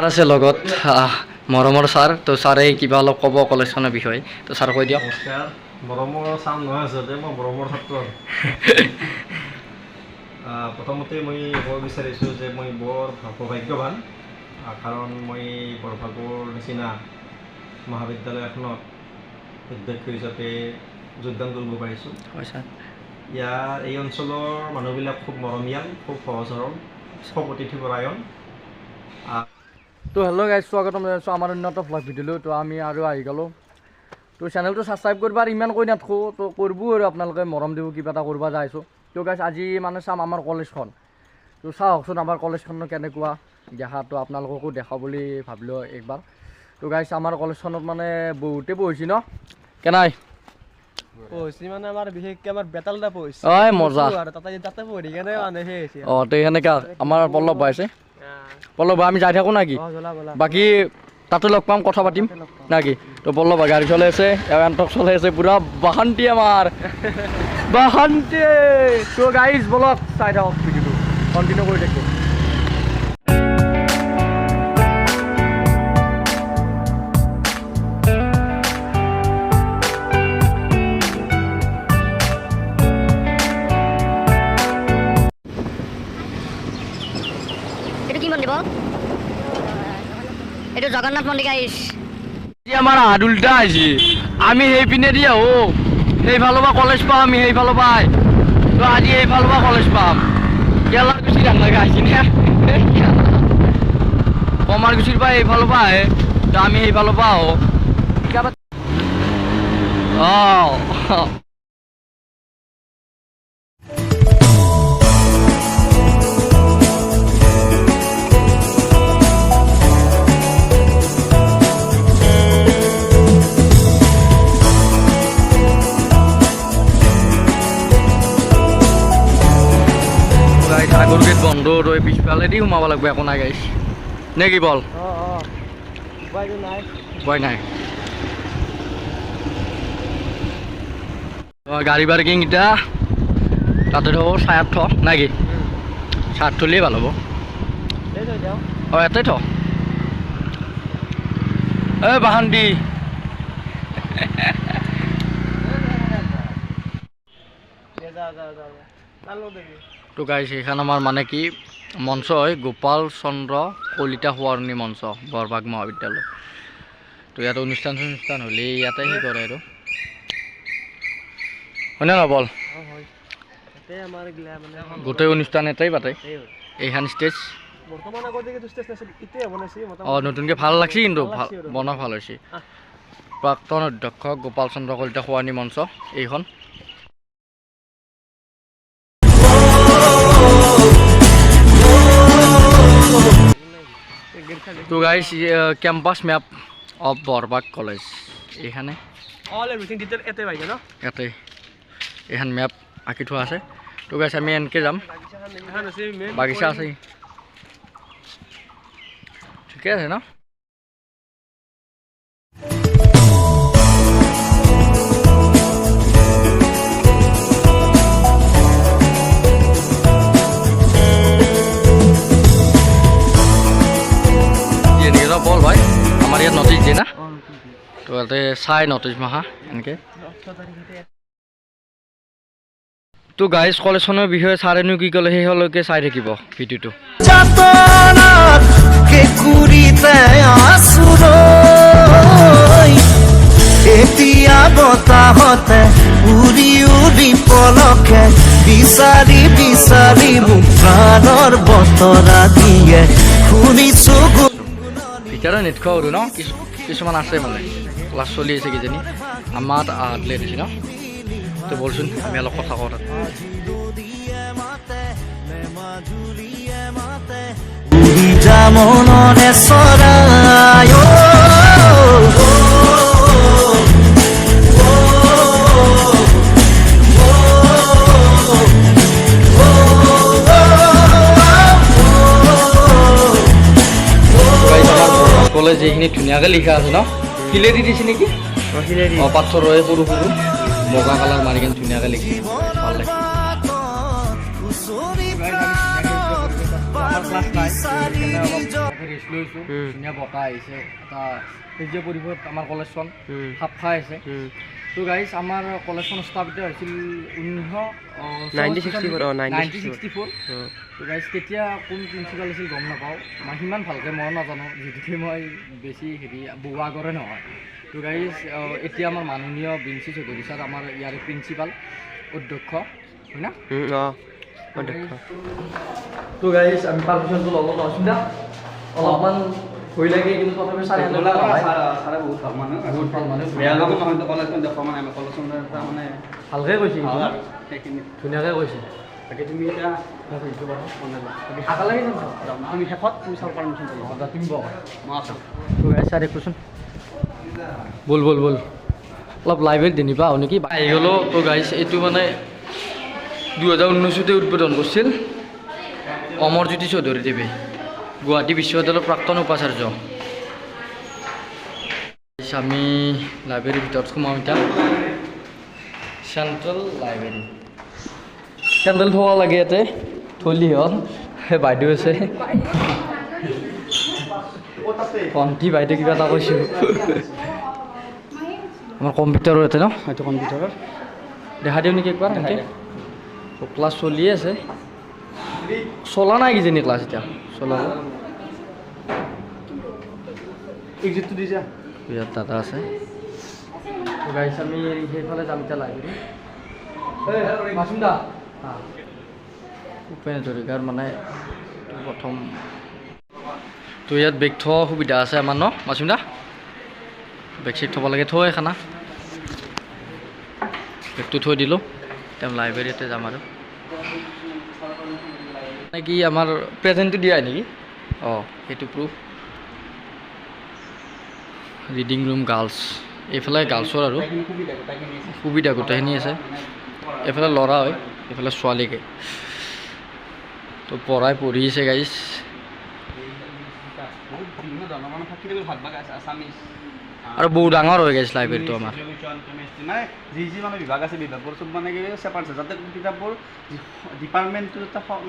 আছে লগত মৰমৰ ছাৰ তো ছাৰে কিবা অলপ ক'ব কলেজখনৰ বিষয়ে তো ছাৰ কৈ দিয়ক। নমস্কাৰ। মৰমৰ ছাৰ নহয় আচলতে মই মৰমৰ ছাত্ৰ। প্ৰথমতে মই ক'ব বিচাৰিছোঁ যে মই বৰ সৌভাগ্যৱান, কাৰণ মই বৰভাগৰ নিচিনা মহাবিদ্যালয় এখনত অধ্যক্ষ হিচাপে যোগদান কৰিব পাৰিছোঁ। হয় ছাৰ। ইয়াৰ এই অঞ্চলৰ মানুহবিলাক খুব মৰমীয়াল, খুব সহজ সৰল, খুব অতিথিপৰায়ণ। তো হেল্ল' গাইজ, স্বাগতম জনাইছোঁ আমাৰ উন্নত ভ্লগ ভিডিঅ'লৈ। তো আমি আৰু আহি গ'লোঁ। তো চেনেলটো ছাবস্ক্ৰাইব কৰিব আৰু ইমান কৈ নাথাকোঁ, তো কৰিব আৰু আপোনালোকে মৰম দিব, কিবা এটা কৰিব যাইছোঁ। তো গাইজ আজি মানে চাম আমাৰ কলেজখন। তো চাওকচোন আমাৰ কলেজখনো কেনেকুৱা দেখাটো, আপোনালোককো দেখা বুলি ভাবিলোঁ একবাৰ। তো গাইজ আমাৰ কলেজখনত মানে বহুতে পঢ়িছে ন, কেনাই পঢ়িছে মানে আমাৰ বিশেষকৈ আমাৰ বেতালটা পঢ়িছে। অ মজা তাতে পঢ়ি কেনে মানে সেই হৈছে। অঁ তো সেনেকৈ আমাৰ পল্লৱ ভাই আছে। পল্লৱ ভাই আমি যাই থাকোঁ নাকি, বাকী তাতে লগ পাম, কথা পাতিম নাকি। তো পল্লৱ ভাই গাড়ী চলাই আছে, এণ্টক চলাই আছে, পুৰা বাসন্তি আমাৰ বাসন্তি। তো গাইজ বলক চাই থাকক ভিডিঅ'টো, কণ্টিনিউ কৰি থাকোঁ। এইটো জগন্নাথ মন্দিৰ গাইছ। আমাৰ হাত উল্টা আহিছে, আমি সেইপিনে দি আহোঁ, সেইফালৰ পৰা কলেজ পাম, আমি সেইফালৰ পৰাই। তো আজি এইফালৰ পৰা কলেজ পাম। কেলাৰ গুচি নালাগে আহিছেনে, কমাৰগুচিৰ পৰা এইফালৰ পৰা আহে, তো আমি সেইফালৰ পৰা আহোঁ। অঁ আগৰ গেট বন্ধ, তই পিছফালেদি সোমাব লাগিব, একো নাই গাইছ নে কি বল? উপায় নাই। গাড়ী পাৰ্কিং এতিয়া তাতে থ'ব, ছায়াত থ নাকি, ছায়াত থ'লেই ভাল হ'ব। অঁ ইয়াতে থ, এই বাসন্তি। তো গাইছ সেইখন আমাৰ মানে কি মঞ্চ হয়, গোপাল চন্দ্ৰ কলিতা সোঁৱৰণী মঞ্চ, বৰভাগ মহাবিদ্যালয়। তো ইয়াত অনুষ্ঠান হ'লে ইয়াতে সেই কৰে আৰু, হয়নে নহয় বল? গোটেই অনুষ্ঠান এটাই পাতে, এইখন ষ্টেজ। অঁ নতুনকৈ ভাল লাগছে, কিন্তু বনোৱা ভাল হৈছে। প্ৰাক্তন অধ্যক্ষ গোপাল চন্দ্ৰ কলিতা সোঁৱৰণী মঞ্চ এইখন। তো guys campus map of Borbhag college এইখানে, ইয়াতে এইখন মেপ আঁকি থোৱা আছে। তো গাইছ আমি এনেকৈ যাম, বাগিচা আছে, ঠিকে আছে ন। বল ভাই আমাৰ ইয়াত নটিচ দিয়ে না, তো ইয়াতে চাই নটিচ মাহা এনেকৈ। তো গাইজ কলেজখনৰ বিষয়ে ছাৰেনো কি ক'লে সেইলৈকে চাই থাকিব ভিডিঅ'টো। এতিয়া বতাহতে উৰি উৰি পলকে বিচাৰি বিচাৰি মোক প্ৰাণৰ বতৰা দিয়ে শুনিছো। ভিতৰত নেট খোৱা আৰু ন, কিছুমান আছে মানে ক্লাছ চলি আছে কিজানি, আমাৰ আহলে দিছে ন। তো বলচোন আমি অলপ কথা কওঁ তাত। কলেজ এইখিনি ধুনীয়াকৈ লিখা আছে ন, শিলেদি দিছে নেকি? অঁ পাথৰ হয় সৰু সৰু বগা কালাৰ মাৰি কিনে ধুনীয়াকৈ লিখি ভাল লাগে। আমাৰ ক্লাছ নাই সেইকাৰণে অলপ ৰেষ্ট লৈছোঁ ধুনীয়া বতাহ আহিছে এটা সেউজীয়া পৰিৱেশ আমাৰ কলেজখন খাপ খাই আছে তো গাইজ আমাৰ কলেজখন স্থাপিত হৈছিল 1964 তো গাইজ তেতিয়া কোন প্ৰিন্সিপাল আছিল গম নাপাওঁ মই সিমান ভালকৈ মই নাজানো যিহেতুকে মই বেছি বহু আগৰে নহয় তো গাইজ এতিয়া আমাৰ মাননীয় বিঞ্চি চৌধুৰী ছাৰ আমাৰ ইয়াৰে প্ৰিন্সিপাল অধ্যক্ষ হয় না তো গাইজ আমি পাৰমিশ্যনটো ল'ব নোৱাৰিছোঁ অলপমান ভয় লাগে কিন্তু তথাপি চাৰি ছাৰে বহুত ভাল মানুহ বহুত ভাল মানুহ বেয়া লগা নহয় কলেজখন দেখুৱা মানে আমি কলেজখন মানে ভালকৈ কৈছে সেইখিনি ধুনীয়াকৈ কৈছে তাকে তুমি এতিয়া আশা লাগি যাম আমি শেষত তুমি চাব পাৰমিশ্যন পাবা তুমি বল মই আছোঁ তো গাইজ ছাৰ একোচোন বল অলপ লাইব্ৰেৰীত দিনিবা আহোঁ নেকি আহি গ'লো তো গাইজ এইটো মানে 2019 উদ্বোধন কৰিছিল অমৰজ্যোতি চৌধুৰীদেৱে গুৱাহাটী বিশ্ববিদ্যালয়ৰ প্ৰাক্তন উপাচাৰ্য আমি লাইব্ৰেৰীৰ ভিতৰত সোমাওঁ এতিয়া চেণ্ট্ৰেল লাইব্ৰেৰী কেণ্ডেল থ'ব লাগে ইয়াতে থলি হ'ল সেই বাইদেউ আছে ভণ্টি বাইদেউ কিবা এটা কৈছোঁ আমাৰ কম্পিউটাৰো ইয়াতে ন হয়তো কম্পিউটাৰৰ দেখা দিওঁ নেকি একবাৰ এনেকৈ ক্লাছ চলিয়ে আছে চলা নাই কিজানি ক্লাছ এতিয়া চলাব এক্সিটটো দিছা ইয়াত দাদা আছে গাইছ আমি সেইফালে যাম এতিয়া লাইব্ৰেৰী মাছুম দা ভূপেন হাজৰিকাৰ মানে প্ৰথম তো ইয়াত বেগ থোৱা সুবিধা আছে আমাৰ ন মাছুম দা বেগ চেগ থ'ব লাগে থৈ খানা বেগটো থৈ দিলোঁ তেওঁ লাইব্ৰেৰীতে যাম আৰু মানে কি আমাৰ প্ৰেজেণ্টটো দিয়া নেকি অঁ সেইটো প্ৰুফ ৰিডিং ৰুম গাৰ্লছ এইফালে গাৰ্লছৰ আৰু সুবিধা গোটেইখিনি আছে এইফালে ল'ৰা হয় এইফালে ছোৱালীকে তো পঢ়ি আছে গাইজ আৰু বহু ডাঙৰ হৈ গৈছে লাইব্ৰেৰীটো আমাৰ মানে যি মানে বিভাগ আছে বিভাগবোৰ চব মানে কি চেপাৰেট আছে যাতে কিতাপবোৰ ডিপাৰ্টমেণ্টটো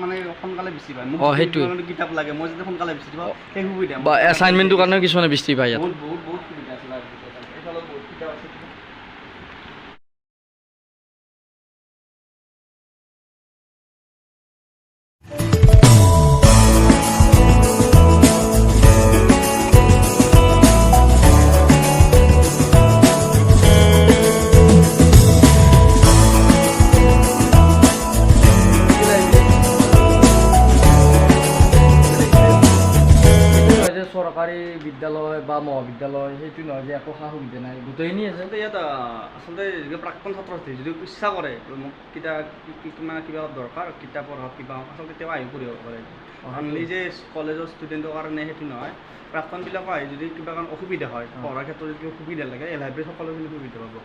মানে সোনকালে বেছি পায় মোক সেইটোৱে কিতাপ লাগে মই যদি সোনকালে বেছি দিব সেই সুবিধা বা এছাইনমেণ্টটোৰ কাৰণেও কিছুমানে বেছি পায় ইয়াত বহুত সুবিধা আছে লাইব্ৰেৰীত এইফালে বহুত কিতাপ আছে চৰকাৰী বিদ্যালয় বা মহাবিদ্যালয় সেইটো নহয় যে একো সা সুবিধা নাই গোটেইখিনি আছে আচলতে ইয়াত আচলতে যদি প্ৰাক্তন ছাত্ৰ ছাত্ৰী যদি ইচ্ছা কৰে মোক মানে কিবা দৰকাৰ কিতাপৰ হওক কিবা হওক আচলতে তেওঁ আহি পঢ়িব পাৰে অনলি যে কলেজৰ ষ্টুডেণ্টৰ কাৰণে সেইটো নহয় প্ৰাক্তনবিলাকো আহি যদি কিবা কাৰণ অসুবিধা হয় পঢ়াৰ ক্ষেত্ৰত যদি সুবিধা লাগে এই লাইব্ৰেৰীত সকলোখিনি সুবিধা পাব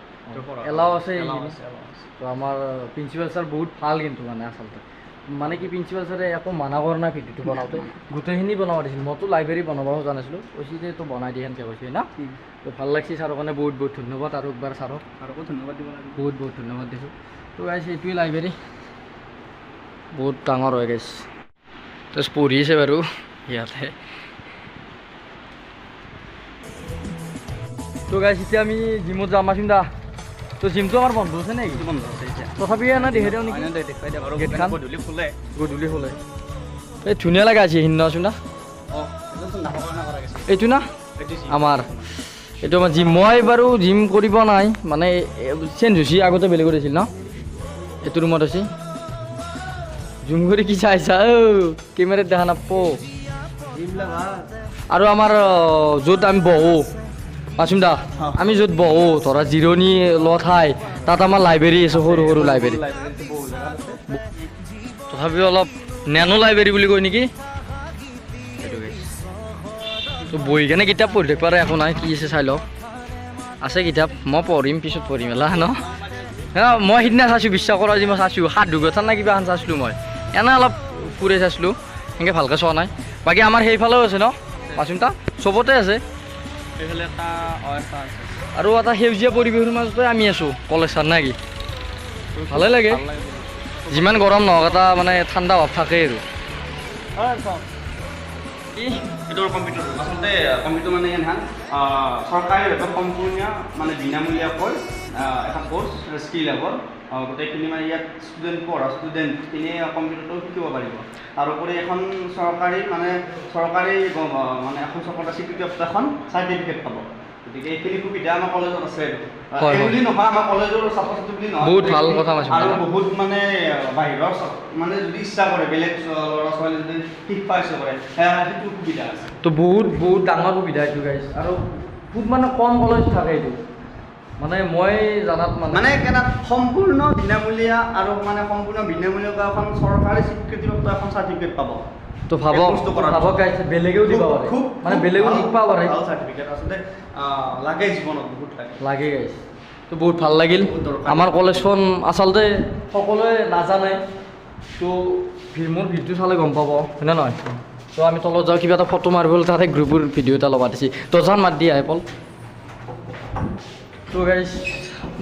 এলাও আছে তো আমাৰ প্ৰিন্সিপাল ছাৰ বহুত ভাল কিন্তু মানে আচলতে মানে কি প্ৰিন্সিপাল ছাৰে একো মানা কৰা নাই ভিডিঅ'টো বনাওঁতে গোটেইখিনি বনাব দিছিল মইতো লাইব্ৰেৰী বনাব জানিছিলোঁ কৈছে যে তো বনাই দিয়ে সেনেকৈ কৈছে না তো ভাল লাগছে ছাৰৰ কাৰণে বহুত ধন্যবাদ আৰু একবাৰ ছাৰক আৰু ধন্যবাদ দিব লাগিব বহুত ধন্যবাদ দিছোঁ তো গাইছে এইটোৱে লাইব্ৰেৰী বহুত ডাঙৰ হৈ গৈছে তো পঢ়িছে বাৰু ইয়াতে তো গাইছে এতিয়া আমি জিমত যাম মাছিম দা তো জিমটো আমাৰ বন্ধ আছে নেকি বন্ধ আছে এতিয়া তথাপিও এনে দেখে দিওঁ নেকি দেখুৱাই দিয়ক আৰু গেটখন গধূলি খোলে এই ধুনীয়া লগা আছে সিদিনা আছোঁ না এইটো না আমাৰ এইটো আমাৰ জিম মই বাৰু জিম কৰিব নাই মানে চেঞ্জ হৈছে আগতে বেলেগ আছিল ন এইটো ৰুমত আছে জুম কৰি কি চাইছা কেমেৰাত দেখা নাপো আৰু আমাৰ য'ত আমি বহো মাছুম দা আমি য'ত বহো ধৰা জিৰণি লোৱা ঠাই তাত আমাৰ লাইব্ৰেৰী আছে সৰু সৰু লাইব্ৰেৰী তথাপিও অলপ নেনো লাইব্ৰেৰী বুলি কয় নেকি তো বহি কেনে কিতাপ পঢ়ি থাকিব পাৰে একো নাই কি আছে চাই লওক আছে কিতাপ মই পঢ়িম পিছত পঢ়িম এলা ন মই সিদিনা চাইছোঁ বিশ্বাস কৰা আজি মই চাইছোঁ সাধু কথা নে কিবা এখন চাইছিলোঁ মই এনে অলপ ফুৰে চাইছিলোঁ সেনেকৈ ভালকৈ চোৱা নাই বাকী আমাৰ সেইফালেও আছে ন মাছুমতা চবতে আছে আৰু এটা সেউজীয়া পৰিৱেশৰ মাজতে আমি আছোঁ কলেজখন নে কি ভালে লাগে যিমান গৰম নহওক এটা মানে ঠাণ্ডা ভাৱ থাকে আৰু এইটো কম্পিউটাৰ আচলতে কম্পিউটাৰ মানে এনহান চৰকাৰীভাৱে সম্পূৰ্ণ মানে বিনামূলীয়াকৈ এটা কোৰ্চ স্কিল লেভৰ গোটেইখিনি মানে ইয়াত পঢ়া ষ্টুডেণ্টখিনিয়ে কম্পিউটাৰটো শিকিব পাৰিব। তাৰোপৰি এখন চৰকাৰী মানে এখন চৰকাৰী স্বীকৃতিপ্ৰাপ্ত এখন চাৰ্টিফিকেট পাব। গতিকে এইখিনি সুবিধা আমাৰ কলেজত আছে। এই বুলি নহয়, আমাৰ কলেজৰ ছাত্ৰ ছাত্ৰী বুলি নহয়, বহুত ভাল কথা কৈছে। আৰু বহুত মানে বাহিৰৰ মানে যদি ইচ্ছা কৰে বেলেগ ল'ৰা ছোৱালী যদি শিক্ষা ইচ্ছা কৰে সেইটো সুবিধা আছে। তো বহুত ডাঙৰ সুবিধা এইটো গাইছ, আৰু বহুত মানে কম কলেজ থাকে এইটো, মানে মই জানাত মানে কেনে সম্পূৰ্ণ বিনামূলীয়া আৰু মানে সম্পূৰ্ণ বিনামূলীয়াকৈ এখন চৰকাৰী স্বীকৃতিপ্ৰাপ্ত এখন চাৰ্টিফিকেট পাব। তো ভাবক গাইছ, বেলেগেও দিব পাৰে, মানে বেলেগেও শিকিব পাৰে। ভাল চাৰ্টিফিকেট আচলতে লাগে জীৱনত, বহুত লাগে গাইছ। তো বহুত ভাল লাগিল। আমাৰ কলেজখন আচলতে সকলোৱে নাজানে, তো মোৰ ভিডিঅ' চালে গম পাব, হয়নে নহয়? তো আমি তলত যাওঁ, কিবা এটা ফটো মাৰিবলৈ তাতে গ্ৰুপৰ ভিডিঅ' এটা ল'বা দিছে, দহজন মাত দিয়া পল। তো গাইছ,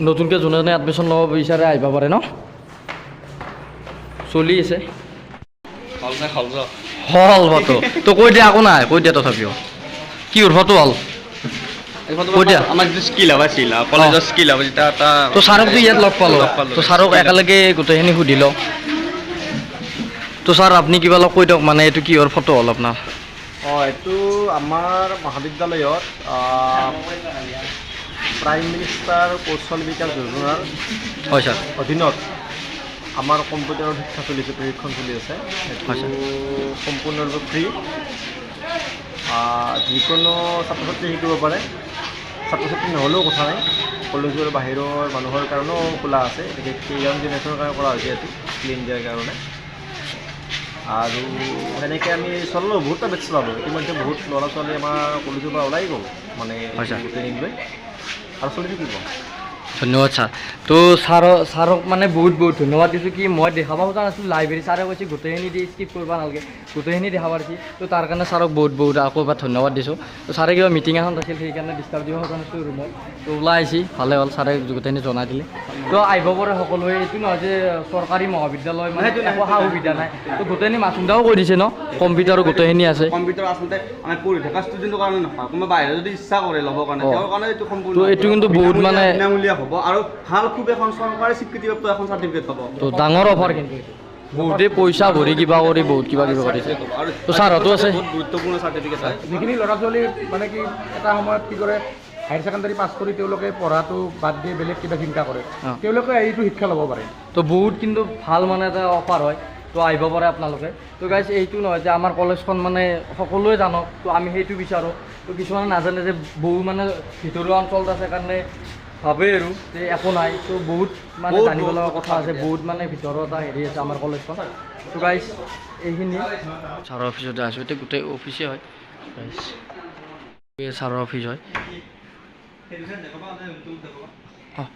নতুনকৈ যোনে এডমিশ্যন ল'ব বিচাৰে আহিব পাৰে ন, চলি আছে। হল ফটো তো কৈ দিয়া, একো নাই, কৈ দিয়া তথাপিও কি ফটো হল কৈ দিয়া। আমাৰ যিটো স্কিল হ'ব আছিল কলেজৰ স্কিল হ'ব, যেতিয়া এটা তো ছাৰকতো ইয়াত লগ পালোঁ, তো ছাৰক একেলগে গোটেইখিনি সুধি লওঁ। তো ছাৰ আপুনি কিবা অলপ কৈ দিয়ক, মানে এইটো কিহৰ ফটো হ'ল আপোনাৰ? এইটো আমাৰ মহাবিদ্যালয়ত প্ৰাইম মিনিষ্টাৰ কৌশল বিকাশ যোজনাৰ হয় ছাৰ। অধীনত আমাৰ কম্পিউটাৰৰ শিক্ষা চলিছে, প্ৰশিক্ষণ চলি আছে। হয় সম্পূৰ্ণৰূপে ফ্ৰী, যিকোনো ছাত্ৰ ছাত্ৰী শিকিব পাৰে। ছাত্ৰ ছাত্ৰী নহ'লেও কথা নাই, কলেজৰ বাহিৰৰ মানুহৰ কাৰণেও খোলা আছে। বিশেষকৈ য়াং জেনেৰেশ্যনৰ কাৰণে কৰা হৈছে এইটো ক্লিন দিয়াৰ কাৰণে। আৰু সেনেকৈ আমি চলালোঁ, বহুতটা বেটছ চলালোঁ। ইতিমধ্যে বহুত ল'ৰা ছোৱালী আমাৰ কলেজৰ পৰা ওলাই গ'ল, মানে ট্ৰেইনিং লৈ, আৰু চলি থাকিব। ধন্যবাদ ছাৰ। তো ছাৰক মানে বহুত ধন্যবাদ দিছোঁ। কি মই দেখাব খোজা নাছিলোঁ, লাইব্ৰেৰী ছাৰে কৈছে গোটেইখিনি দি স্কিপ কৰিব নালাগে, গোটেইখিনি দেখাব পাৰিছে। তো তাৰ কাৰণে ছাৰক বহুত আকৌ এবাৰ ধন্যবাদ দিছোঁ। তো ছাৰে কিবা মিটিং এখন আছিল, সেইকাৰণে ডিষ্টাৰ্ব দিব খোজা নাছিলোঁ ৰুমত। তো ওলাই আহিছে, ভালে হ'ল, ছাৰে গোটেইখিনি জনাই দিলে। তো আহিব পাৰে সকলোৱে, এইটো নহয় যে চৰকাৰী মহাবিদ্যালয় মানে একো সা সুবিধা নাই। তো গোটেইখিনি মাছুন্দাও কৈ দিছে ন, কম্পিউটাৰো গোটেইখিনি আছে। কম্পিউটাৰ আচলতে আমি পঢ়ি থকা ষ্টুডেণ্টৰ কাৰণে নহয়, কোনোবা বাহিৰত যদি ইচ্ছা কৰে ল'বৰ কাৰণে, তেওঁৰ কাৰণে এইটো সম্পূৰ্ণ। তো এইটো কিন্তু বহুত মানে বিনামূলীয়া হ'ব, আৰু ভাল খুব এখন চৰকাৰী স্বীকৃতিপ্ৰাপ্ত এখন চাৰ্টিফিকেট পাব। তো ডাঙৰ অফাৰ, কিন্তু বহুতেই পইচা ভৰি কিবা কৰি বহুত কিবা কৰিছে। তো ছাৰহঁতো আছে, বহুত গুৰুত্বপূৰ্ণ চাৰ্টিফিকেট হয়। যিখিনি ল'ৰা ছোৱালী মানে কি এটা সময়ত কি কৰে, হায়াৰ ছেকেণ্ডাৰী পাছ কৰি তেওঁলোকে পঢ়াটো বাদ দিয়ে বেলেগ কিবা চিন্তা কৰে, তেওঁলোকে এইটো শিক্ষা ল'ব পাৰে। তো বহুত কিন্তু ভাল মানে এটা অফাৰ হয়। তো আহিব পাৰে আপোনালোকে। তো গাইজ, এইটো নহয় যে আমাৰ কলেজখন মানে সকলোৱে জানক, তো আমি সেইটো বিচাৰোঁ। তো কিছুমানে নাজানে যে বহু মানে ভিতৰুৱা অঞ্চলত আছে কাৰণে ভাবে আৰু যে একো নাই। তো বহুত মানে জানিব লগা কথা আছে, বহুত মানে ভিতৰত এটা হেৰি আছে আমাৰ কলেজখন। তো গাইজ, এইখিনি ছাৰৰ অফিচতে আছোঁ, এতিয়া গোটেই অফিচে হয় গাইজ, ছাৰৰ অফিচ হয়। অঁ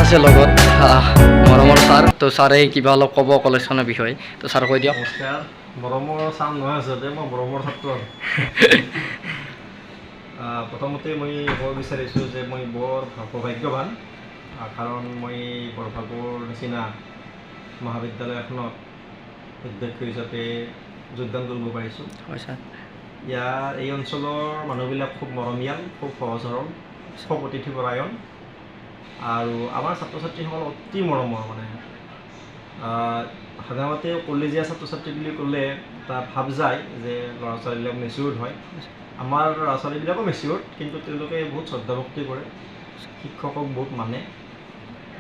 আছে লগত মৰমৰ ছাৰ। তো ছাৰে কিবা অলপ ক'ব কলেজখনৰ বিষয়ে, তো ছাৰ কৈ দিয়ক। নমস্কাৰ, মৰমৰ চাম নহয় আচলতে, মই মৰমৰ ছাত্ৰ। প্ৰথমতে মই ক'ব বিচাৰিছোঁ যে মই বৰ সৌভাগ্যৱান, কাৰণ মই বৰভাগৰ নিচিনা মহাবিদ্যালয় এখনত অধ্যক্ষ হিচাপে যোগদান কৰিব পাৰিছোঁ। হয় ছাৰ। ইয়াৰ এই অঞ্চলৰ মানুহবিলাক খুব মৰমীয়াল, খুব সহজ সৰল, খুব অতিথিপৰায়ণ, আৰু আমাৰ ছাত্ৰ ছাত্ৰীসকল অতি মৰমৰ। মানে সাধাৰণতে কলেজীয়া ছাত্ৰ ছাত্ৰী বুলি ক'লে এটা ভাৱ যায় যে ল'ৰা ছোৱালীবিলাক মেচিয়ৰ্ড হয়। আমাৰ ল'ৰা ছোৱালীবিলাকো মেচিয়ৰ্ড, কিন্তু তেওঁলোকে বহুত শ্ৰদ্ধা ভক্তি কৰে, শিক্ষকক বহুত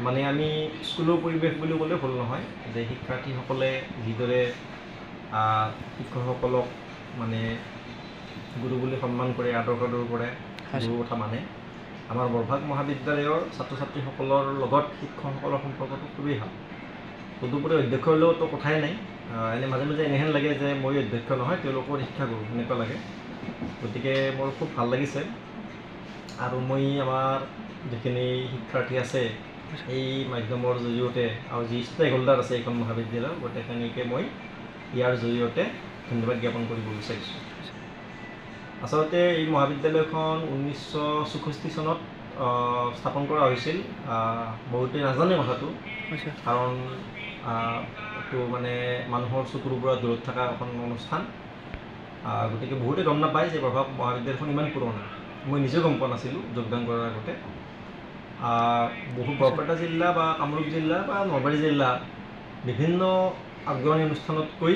মানে আমি স্কুলৰ পৰিৱেশ বুলি ক'লে ভুল নহয়, যে শিক্ষাৰ্থীসকলে যিদৰে শিক্ষকসকলক মানে গুৰু বুলি সন্মান কৰে, আদৰ কৰে, গুৰুৰ কথা মানে। আমাৰ বৰভাগ মহাবিদ্যালয়ৰ ছাত্ৰ ছাত্ৰীসকলৰ লগত শিক্ষকসকলৰ সম্পৰ্কটো খুবেই ভাল। তদুপৰি অধ্যক্ষ হ'লেওতো কথাই নাই, এনে মাজে মাজে এনেহেন লাগে যে মই অধ্যক্ষ নহয়, তেওঁলোকৰ শিক্ষাগুৰু সেনেকুৱা লাগে। গতিকে মোৰ খুব ভাল লাগিছে। আৰু মই আমাৰ যিখিনি শিক্ষাৰ্থী আছে এই মাধ্যমৰ জৰিয়তে আৰু যি ষ্টেক হোল্ডাৰ আছে এইখন মহাবিদ্যালয়ৰ গোটেইখিনিকে মই ইয়াৰ জৰিয়তে ধন্যবাদ জ্ঞাপন কৰিব বিচাৰিছোঁ। আচলতে এই মহাবিদ্যালয়খন 1964 চনত স্থাপন কৰা হৈছিল। বহুতে নাজানে কথাটো, কাৰণ এইটো মানে মানুহৰ চকুৰ পৰা দূৰত থকা এখন অনুষ্ঠান। গতিকে বহুতে গম নাপায় যে প্ৰভাৱ মহাবিদ্যালয়খন ইমান পুৰণা। মই নিজেও গম পোৱা নাছিলোঁ যোগদান কৰাৰ আগতে। বহু বৰপেটা জিলা বা কামৰূপ জিলা বা নলবাৰী জিলা বিভিন্ন আগ্ৰণী অনুষ্ঠানতকৈ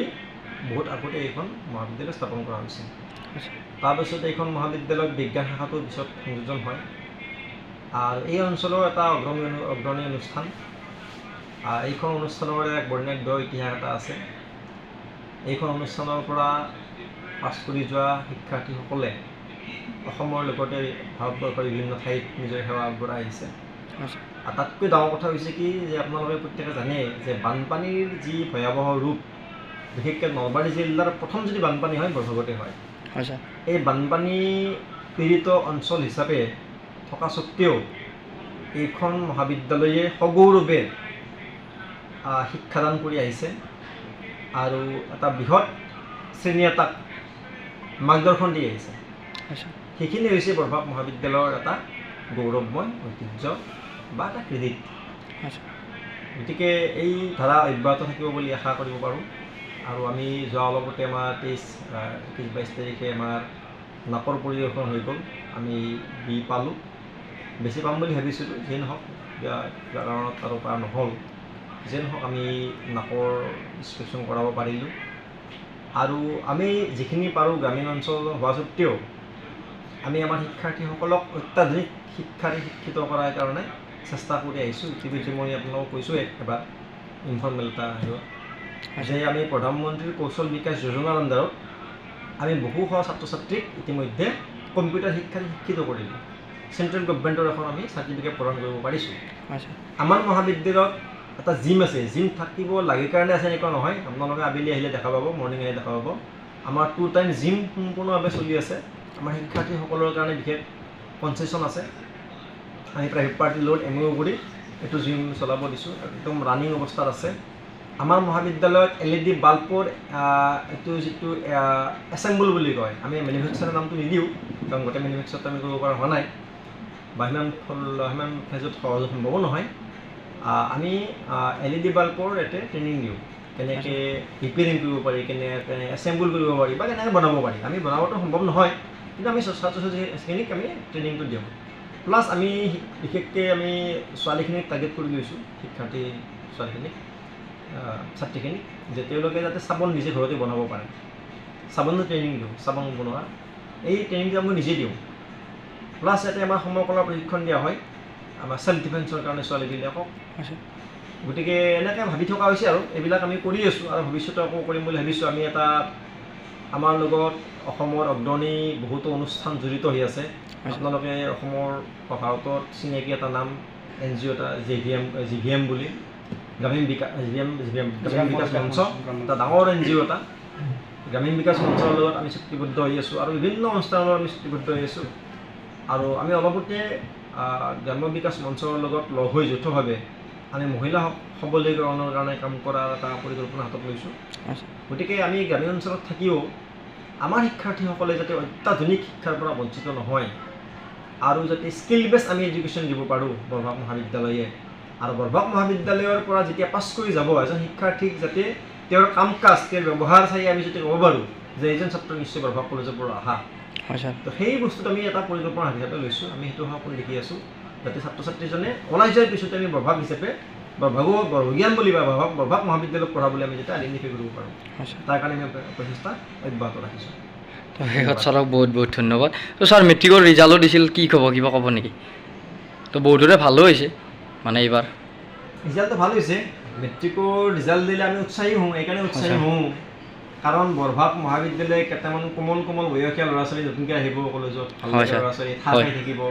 বহুত আগতে এইখন মহাবিদ্যালয় স্থাপন কৰা হৈছিল। তাৰপিছত এইখন মহাবিদ্যালয়ত বিজ্ঞান শাখাটো পিছত সংযোজন হয়। আৰু এই অঞ্চলৰ এটা অগ্ৰণী অনুষ্ঠান। এইখন অনুষ্ঠানৰ এক বৰ্ণাঢ্য ইতিহাস এটা আছে। এইখন অনুষ্ঠানৰ পৰা পাছ কৰি যোৱা শিক্ষাৰ্থীসকলে অসমৰ লগতে ভাৰতবৰ্ষৰ বিভিন্ন ঠাইত নিজৰ সেৱা আগবঢ়াই আহিছে। আটাইতকৈ ডাঙৰ কথা হৈছে কি যে আপোনালোকে প্ৰত্যেকে জানে যে বানপানীৰ যি ভয়াৱহ ৰূপ, বিশেষকৈ নলবাৰী জিলাৰ প্ৰথম যদি বানপানী হয় বৰভাগতে হয়। এই বানপানী পীড়িত অঞ্চল হিচাপে থকা স্বত্বেও এইখন মহাবিদ্যালয়ে সগৌৰৱে শিক্ষাদান কৰি আহিছে আৰু এটা বৃহৎ শ্ৰেণী এটাক মাৰ্গদৰ্শন দি আহিছে। সেইখিনি হৈছে বৰভাগ মহাবিদ্যালয়ৰ এটা গৌৰৱময় ঐতিহ্য বা এটা ক্ৰেডিট। গতিকে এই ধাৰা অব্যাহত থাকিব বুলি আশা কৰিব পাৰোঁ। আৰু আমি যোৱা অলপতে আমাৰ 23-22 তাৰিখে আমাৰ নাকৰ পৰিদৰ্শন হৈ গ'ল। আমি বি পালোঁ, বেছি পাম বুলি ভাবিছিলোঁ, যিয়ে নহওক কিবা কাৰণত আৰু পৰা নহ'ল। যিয়ে নহওক আমি নাকৰ ইনস্পেকশ্যন কৰাব পাৰিলোঁ। আৰু আমি যিখিনি পাৰোঁ গ্ৰামীণ অঞ্চল হোৱা স্বত্বেও আমি আমাৰ শিক্ষাৰ্থীসকলক অত্যাধুনিক শিক্ষাৰে শিক্ষিত কৰাৰ কাৰণে চেষ্টা কৰি আহিছোঁ। ইতিমধ্যে মই আপোনালোকক কৈছোঁ এবাৰ ইনফৰ্মেল এটা যে আমি প্ৰধানমন্ত্ৰীৰ কৌশল বিকাশ যোজনাৰ আণ্ডাৰত আমি বহু ছাত্ৰ ছাত্ৰীক ইতিমধ্যে কম্পিউটাৰ শিক্ষাৰে শিক্ষিত কৰিলোঁ। চেণ্ট্ৰেল গভৰ্ণমেণ্টৰ এখন আমি চাৰ্টিফিকেট প্ৰদান কৰিব পাৰিছোঁ। আমাৰ মহাবিদ্যালয়ত এটা জিম আছে। জিম থাকিব লাগে কাৰণে আছে এনেকুৱা নহয়। আপোনালোকে আবেলি আহিলে দেখা পাব, মৰ্ণিং আহিলে দেখা পাব। আমাৰ 2 টাইম জিম সম্পূৰ্ণভাৱে চলি আছে। আমাৰ শিক্ষাৰ্থীসকলৰ কাৰণে বিশেষ কনচেশ্যন আছে। আমি প্ৰাইভেট পাৰ্টিৰ লগত MOU কৰি এইটো জিম চলাব দিছোঁ। একদম ৰানিং অৱস্থাত আছে। আমাৰ মহাবিদ্যালয়ত LED বাল্বৰ এইটো যিটো এছেম্বল বুলি কয়, আমি মেনুফেকচাৰৰ নামটো নিদিওঁ, কাৰণ গোটেই মেনুফেকচাৰটো আমি কৰিব পৰা হোৱা নাই বা সিমান ফেজত সহজ সম্ভৱো নহয়। আমি LED বাল্বৰ ইয়াতে ট্ৰেইনিং দিওঁ, কেনেকৈ ৰিপেয়াৰিং কৰিব পাৰি, কেনেকৈ এছেম্বল কৰিব পাৰি বা কেনেকৈ বনাব পাৰি। আমি বনাবতো সম্ভৱ নহয়, কিন্তু আমি ছাত্ৰ ছাত্ৰীখিনিক আমি ট্ৰেইনিংটো দিওঁ। প্লাছ আমি বিশেষকৈ আমি ছোৱালীখিনিক টাৰ্গেট কৰি লৈছোঁ, শিক্ষাৰ্থী ছোৱালীখিনিক ছাত্ৰীখিনিক, যে তেওঁলোকে যাতে চাবোন নিজে ঘৰতে বনাব পাৰে। চাবোনৰ ট্ৰেইনিং দিওঁ, চাবোন বনোৱা এই ট্ৰেইনিংটো আমি নিজে দিওঁ। প্লাছ ইয়াতে আমাৰ সমকলাৰ প্ৰশিক্ষণ দিয়া হয় আমাৰ চেল্ফ ডিফেন্সৰ কাৰণে ছোৱালীবিলাকক। গতিকে এনেকৈ ভাবি থকা হৈছে আৰু এইবিলাক আমি কৰি আছোঁ আৰু ভৱিষ্যতে আকৌ কৰিম বুলি ভাবিছোঁ। আমি এটা আমাৰ লগত অসমৰ অগ্ৰণী বহুতো অনুষ্ঠান জড়িত হৈ আছে। আপোনালোকে অসমৰ ভাৰতত চিনাকি এটা নাম NGO এটা GVM বুলি, গ্ৰামীণ বিকাশ মঞ্চ, এটা ডাঙৰ NGO এটা। গ্ৰামীণ বিকাশ মঞ্চৰ লগত আমি চুক্তিবদ্ধ হৈ আছোঁ আৰু বিভিন্ন অনুষ্ঠানৰ লগত আমি চুক্তিবদ্ধ হৈ আছোঁ। আৰু আমি অলপতে গ্ৰাম্য বিকাশ মঞ্চৰ লগত লগ হৈ যৌথভাৱে আমি মহিলা সবলীকৰণৰ কাৰণে কাম কৰাৰ এটা পৰিকল্পনা হাতত লৈছোঁ। গতিকে আমি গ্ৰামীণ অঞ্চলত থাকিও আমাৰ শিক্ষাৰ্থীসকলে যাতে অত্যাধুনিক শিক্ষাৰ পৰা বঞ্চিত নহয় আৰু যাতে স্কিল বেছ আমি এডুকেশ্যন দিব পাৰোঁ বৰভাগ মহাবিদ্যালয়ে। আৰু বৰভাগ মহাবিদ্যালয়ৰ পৰা যেতিয়া পাছ কৰি যাব এজন শিক্ষাৰ্থীক যাতে তেওঁৰ কাম কাজ, তেওঁৰ ব্যৱহাৰ চাই আমি যদি ক'ব পাৰোঁ যে এইজন ছাত্ৰ নিশ্চয় বৰভাগ কলেজৰ পৰা অহা। তো সেই বস্তুটো আমি এটা পৰিকল্পনা হিচাপে লৈছোঁ। আমি সেইটো সপোন দেখি আছোঁ যাতে ছাত্ৰ ছাত্ৰীজনে ওলাই যোৱাৰ পিছতে আমি বৰভাগ হিচাপে বৰভাগীয়ান বুলি বা বৰভাগ মহাবিদ্যালয়ত পঢ়াবলৈ আমি যাতে আইডেণ্টিফাই কৰিব পাৰোঁ। তাৰ কাৰণে আমি প্ৰচেষ্টা অব্যাহত ৰাখিছোঁ। তো শেষত ছাৰক বহুত বহুত ধন্যবাদ। তো ছাৰ মেট্ৰিকৰ ৰিজাল্টো দিছিল, কি ক'ব, কিবা ক'ব নেকি? তো বহুতৰে ভালো হৈছে মানে এইবাৰ ৰিজাল্টটো ভাল হৈছে। মেট্ৰিকৰ ৰিজাল্ট দিলে আমি উৎসাহী হওঁ। এইকাৰণে উৎসাহী হওঁ কাৰণ বৰভাগ মহাবিদ্যালয়ে কেইটামান কোমল বয়সীয়া ল'ৰা ছোৱালী নতুনকৈ আহিব কলেজত, ভাল ল'ৰা ছোৱালী ঠাই পাই থাকিব।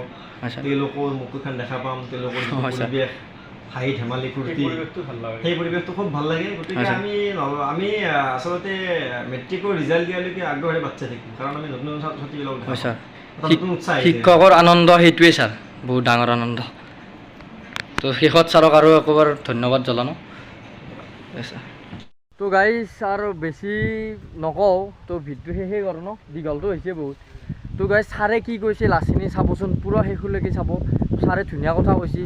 তেওঁলোকৰ মুখখন দেখা পাম, তেওঁলোকৰ পৰিৱেশ, হাঁহি ধেমালি ফূৰ্তি, সেই পৰিৱেশটো খুব ভাল লাগে। গতিকে আমি আচলতে মেট্ৰিকৰ ৰিজাল্ট দিয়ালৈকে আগ্ৰহেৰে বাট চাই থাকিম, কাৰণ আমি নতুন ছাত্ৰ ছাত্ৰীবিলাকক নতুন উৎসাহ, শিক্ষকৰ আনন্দ সেইটোৱেই ছাৰ, বহুত ডাঙৰ আনন্দ। তো শেষত ছাৰক আৰু একবাৰ ধন্যবাদ জনানো। তো গাইজ আৰু বেছি নকওঁ, তো ভিডিঅ'টো শেষেই কৰোঁ ন, দীঘলটো হৈছে বহুত। তো গাইজ ছাৰে কি কৈছে লাষ্টখিনি চাবচোন, পূৰা শেষলৈকে চাব। ছাৰে ধুনীয়া কথা কৈছে,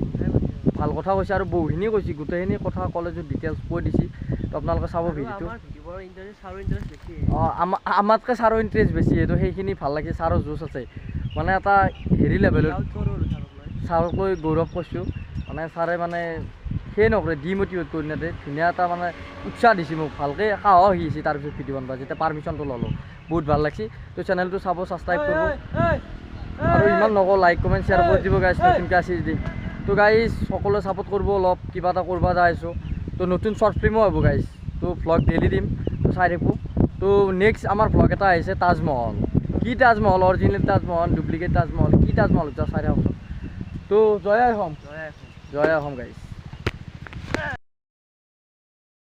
ভাল কথা কৈছে আৰু বহুখিনি কৈছে, গোটেইখিনি কথা কলেজৰ ডিটেইলছ কৈ দিছে। তো আপোনালোকে চাব ভিডিঅ'টো। অঁ আমাতকৈ ছাৰৰ ইণ্টাৰেষ্ট বেছি, তো সেইখিনি ভাল লাগিছে। ছাৰৰ জোচ আছে, মানে এটা হেৰি লেভেলত ছাৰক লৈ গৌৰৱ কৰিছোঁ। মানে ছাৰে মানে সেই নকৰে, ডিমটিভেট কৰি নিদিয়ে, ধুনীয়া এটা মানে উৎসাহ দিছে মোক, ভালকৈ সাহস আহিছে। তাৰপিছত ভিডিঅ' বনাব যেতিয়া পাৰ্মিশ্যনটো ল'লোঁ, বহুত ভাল লাগিছে। তো চেনেলটো চাব, ছাবস্ক্ৰাইব কৰিব আৰু ইমান নকওঁ, লাইক কমেণ্ট শ্বেয়াৰ কৰি দিব গাইজ, নতুনকৈ আছে যদি। তো গাইজ সকলোৱে ছাপোৰ্ট কৰিব, অলপ কিবা এটা কৰিব যাই আছোঁ। তো নতুন শ্বৰ্ট ফিল্মো হ'ব গাইজ, তো ভ্লগ ডেইলি দিম, তো চাই থাকোঁ। তো নেক্সট আমাৰ ভ্লগ এটা আহিছে তাজমহল, কি তাজমহল, অৰিজিনেল তাজমহল, ডুপ্লিকেট তাজমহল, কি তাজমহল চাই থাকোঁচোন। তো জয় অসম, জয় অসম গাইজ।